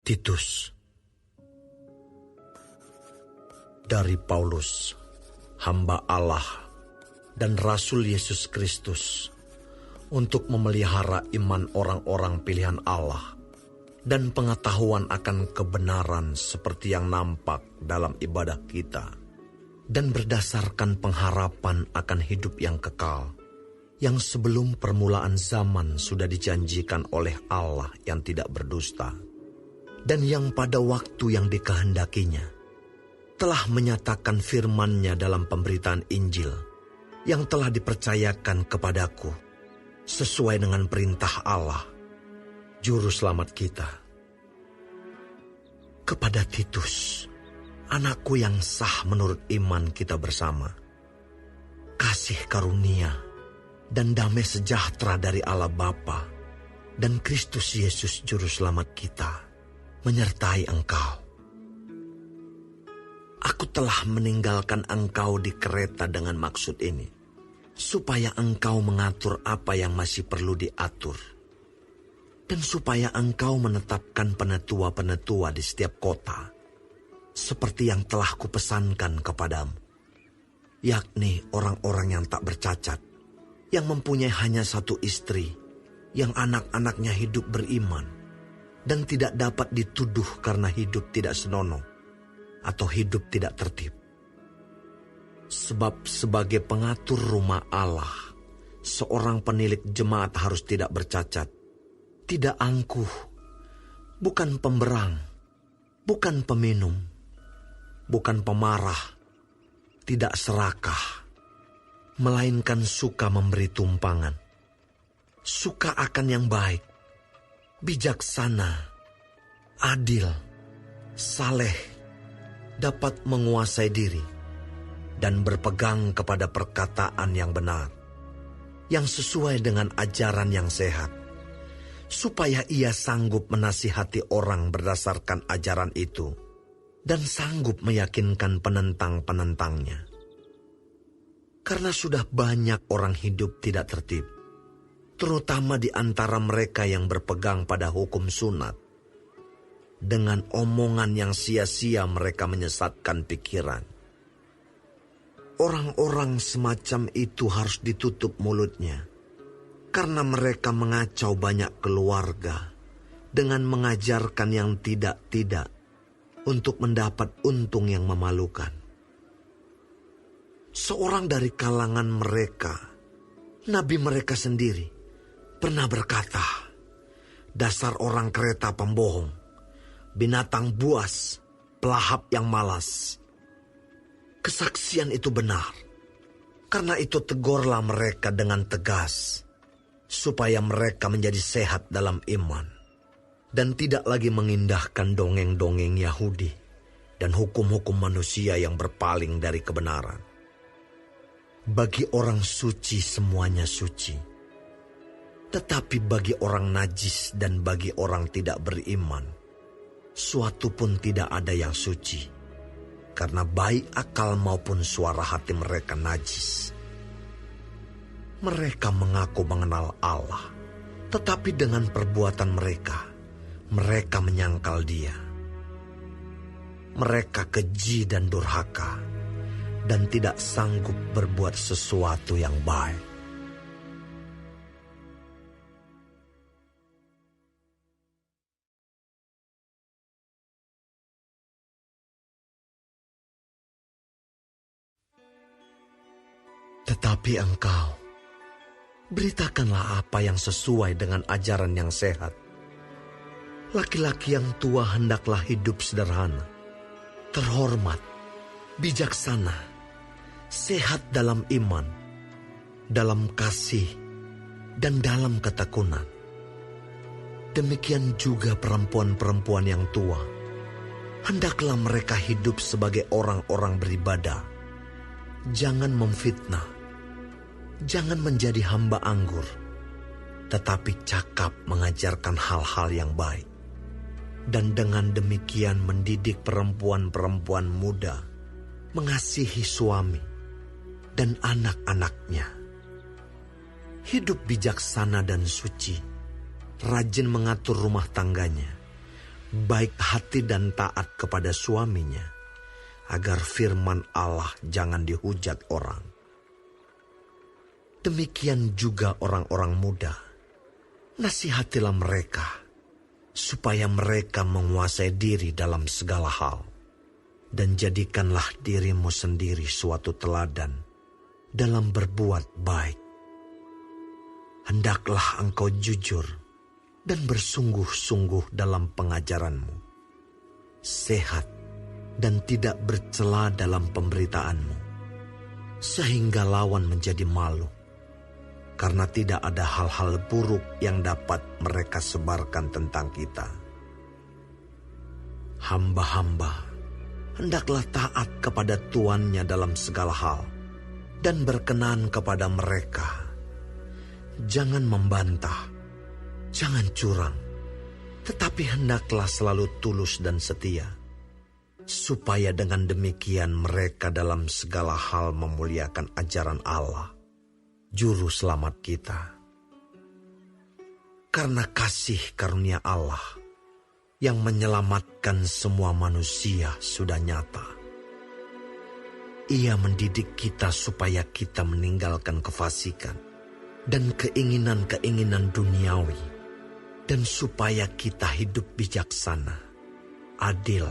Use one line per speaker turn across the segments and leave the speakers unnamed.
Titus. Dari Paulus, hamba Allah dan Rasul Yesus Kristus, untuk memelihara iman orang-orang pilihan Allah dan pengetahuan akan kebenaran seperti yang nampak dalam ibadah kita, dan berdasarkan pengharapan akan hidup yang kekal, yang sebelum permulaan zaman sudah dijanjikan oleh Allah yang tidak berdusta, dan yang pada waktu yang dikehendakinya telah menyatakan firman-Nya dalam pemberitaan Injil yang telah dipercayakan kepadaku sesuai dengan perintah Allah, Juru Selamat kita. Kepada Titus, anakku yang sah menurut iman kita bersama, kasih karunia dan damai sejahtera dari Allah Bapa dan Kristus Yesus Juru Selamat kita menyertai engkau. Aku telah meninggalkan engkau di Kreta dengan maksud ini, supaya engkau mengatur apa yang masih perlu diatur, dan supaya engkau menetapkan penetua-penetua di setiap kota, seperti yang telah kupesankan kepadamu, yakni orang-orang yang tak bercacat, yang mempunyai hanya satu istri, yang anak-anaknya hidup beriman, dan tidak dapat dituduh karena hidup tidak senonoh atau hidup tidak tertib. Sebab sebagai pengatur rumah Allah, seorang penilik jemaat harus tidak bercacat, tidak angkuh, bukan pemberang, bukan peminum, bukan pemarah, tidak serakah, melainkan suka memberi tumpangan, suka akan yang baik, bijaksana, adil, saleh, dapat menguasai diri, dan berpegang kepada perkataan yang benar, yang sesuai dengan ajaran yang sehat, supaya ia sanggup menasihati orang berdasarkan ajaran itu, dan sanggup meyakinkan penentang-penentangnya. Karena sudah banyak orang hidup tidak tertib, terutama di antara mereka yang berpegang pada hukum sunat. Dengan omongan yang sia-sia mereka menyesatkan pikiran. Orang-orang semacam itu harus ditutup mulutnya, karena mereka mengacau banyak keluarga dengan mengajarkan yang tidak-tidak untuk mendapat untung yang memalukan. Seorang dari kalangan mereka, nabi mereka sendiri, pernah berkata, "Dasar orang Kreta pembohong, binatang buas, pelahap yang malas." Kesaksian itu benar. Karena itu tegurlah mereka dengan tegas, supaya mereka menjadi sehat dalam iman, dan tidak lagi mengindahkan dongeng-dongeng Yahudi dan hukum-hukum manusia yang berpaling dari kebenaran. Bagi orang suci semuanya suci, tetapi bagi orang najis dan bagi orang tidak beriman, suatu pun tidak ada yang suci, karena baik akal maupun suara hati mereka najis. Mereka mengaku mengenal Allah, tetapi dengan perbuatan mereka, mereka menyangkal Dia. Mereka keji dan durhaka, dan tidak sanggup berbuat sesuatu yang baik. Tetapi engkau, beritakanlah apa yang sesuai dengan ajaran yang sehat. Laki-laki yang tua hendaklah hidup sederhana, terhormat, bijaksana, sehat dalam iman, dalam kasih, dan dalam ketekunan. Demikian juga perempuan-perempuan yang tua, hendaklah mereka hidup sebagai orang-orang beribadah. Jangan memfitnah, jangan menjadi hamba anggur, tetapi cakap mengajarkan hal-hal yang baik. Dan dengan demikian mendidik perempuan-perempuan muda mengasihi suami dan anak-anaknya. Hidup bijaksana dan suci, rajin mengatur rumah tangganya, baik hati dan taat kepada suaminya, agar firman Allah jangan dihujat orang. Demikian juga orang-orang muda, nasihatilah mereka, supaya mereka menguasai diri dalam segala hal, dan jadikanlah dirimu sendiri suatu teladan dalam berbuat baik. Hendaklah engkau jujur dan bersungguh-sungguh dalam pengajaranmu, sehat dan tidak bercela dalam pemberitaanmu, sehingga lawan menjadi malu, karena tidak ada hal-hal buruk yang dapat mereka sebarkan tentang kita. Hamba-hamba hendaklah taat kepada tuannya dalam segala hal, dan berkenan kepada mereka. Jangan membantah, jangan curang, tetapi hendaklah selalu tulus dan setia, supaya dengan demikian mereka dalam segala hal memuliakan ajaran Allah, Juru Selamat kita. Karena kasih karunia Allah yang menyelamatkan semua manusia sudah nyata. Ia mendidik kita supaya kita meninggalkan kefasikan dan keinginan-keinginan duniawi, dan supaya kita hidup bijaksana, adil,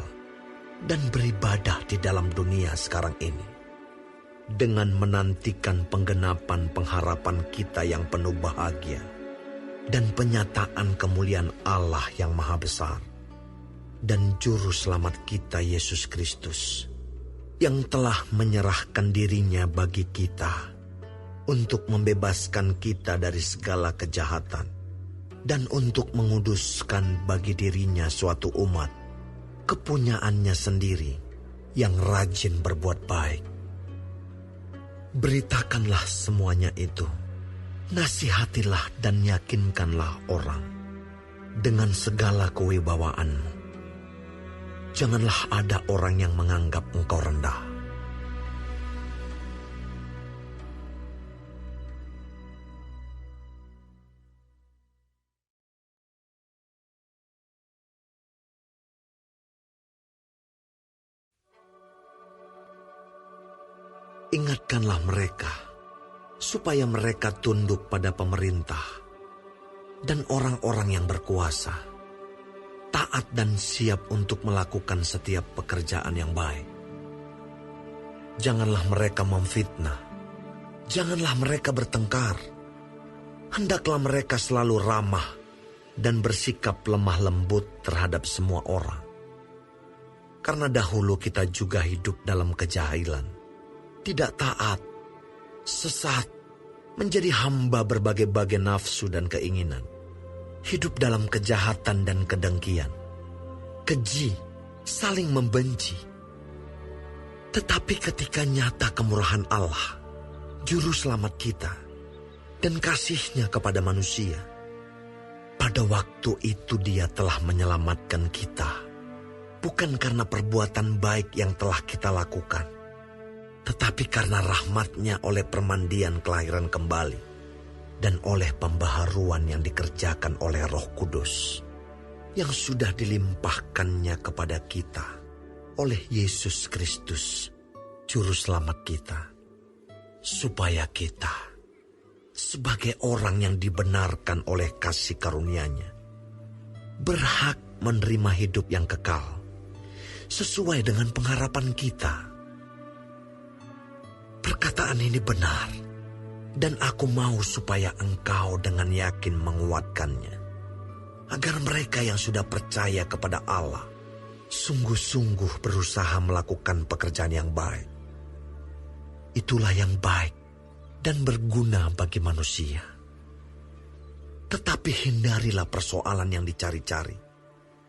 dan beribadah di dalam dunia sekarang ini, dengan menantikan penggenapan pengharapan kita yang penuh bahagia, dan penyataan kemuliaan Allah yang maha besar, dan Juru Selamat kita Yesus Kristus, yang telah menyerahkan dirinya bagi kita, untuk membebaskan kita dari segala kejahatan, dan untuk menguduskan bagi dirinya suatu umat, kepunyaannya sendiri, yang rajin berbuat baik. Beritakanlah semuanya itu, nasihatilah dan yakinkanlah orang, dengan segala kewibawaanmu. Janganlah ada orang yang menganggap engkau rendah. Ingatkanlah mereka, supaya mereka tunduk pada pemerintah dan orang-orang yang berkuasa, taat dan siap untuk melakukan setiap pekerjaan yang baik. Janganlah mereka memfitnah, janganlah mereka bertengkar. Hendaklah mereka selalu ramah dan bersikap lemah lembut terhadap semua orang. Karena dahulu kita juga hidup dalam kejahilan, tidak taat, sesat, menjadi hamba berbagai-bagai nafsu dan keinginan, hidup dalam kejahatan dan kedengkian, keji, saling membenci. Tetapi ketika nyata kemurahan Allah, Juru Selamat kita, dan kasih-Nya kepada manusia, pada waktu itu Dia telah menyelamatkan kita, bukan karena perbuatan baik yang telah kita lakukan, tetapi karena rahmat-Nya oleh permandian kelahiran kembali, dan oleh pembaharuan yang dikerjakan oleh Roh Kudus, yang sudah dilimpahkan-Nya kepada kita oleh Yesus Kristus, Juru Selamat kita, supaya kita, sebagai orang yang dibenarkan oleh kasih karunia-Nya, berhak menerima hidup yang kekal, sesuai dengan pengharapan kita. Perkataan ini benar, dan aku mau supaya engkau dengan yakin menguatkannya, agar mereka yang sudah percaya kepada Allah sungguh-sungguh berusaha melakukan pekerjaan yang baik. Itulah yang baik dan berguna bagi manusia. Tetapi hindarilah persoalan yang dicari-cari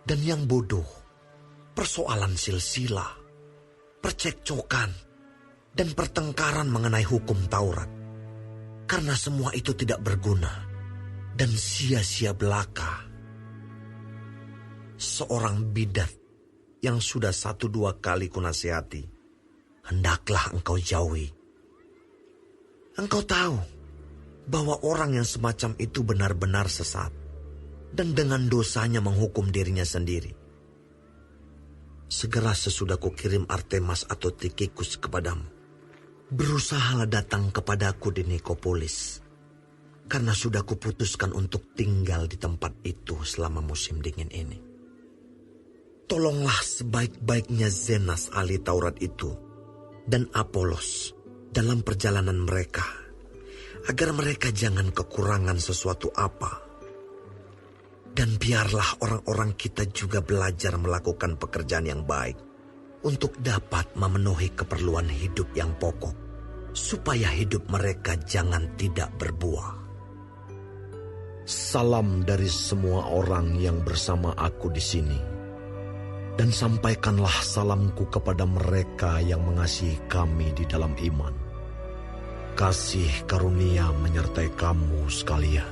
dan yang bodoh, persoalan silsilah, percekcokan, dan pertengkaran mengenai hukum Taurat, karena semua itu tidak berguna dan sia-sia belaka. Seorang bidat yang sudah 1-2 kali kunasihati, hendaklah engkau jauhi. Engkau tahu bahwa orang yang semacam itu benar-benar sesat, dan dengan dosanya menghukum dirinya sendiri. segera sesudah kukirim Artemas atau Tikhikus kepadamu, berusahalah datang kepadaku di Nikopolis, karena sudah kuputuskan untuk tinggal di tempat itu selama musim dingin ini. Tolonglah sebaik-baiknya Zenas ahli Taurat itu dan Apolos dalam perjalanan mereka, agar mereka jangan kekurangan sesuatu apa. Dan biarlah orang-orang kita juga belajar melakukan pekerjaan yang baik untuk dapat memenuhi keperluan hidup yang pokok, supaya hidup mereka jangan tidak berbuah.
Salam dari semua orang yang bersama aku di sini, dan sampaikanlah salamku kepada mereka yang mengasihi kami di dalam iman. Kasih karunia menyertai kamu sekalian.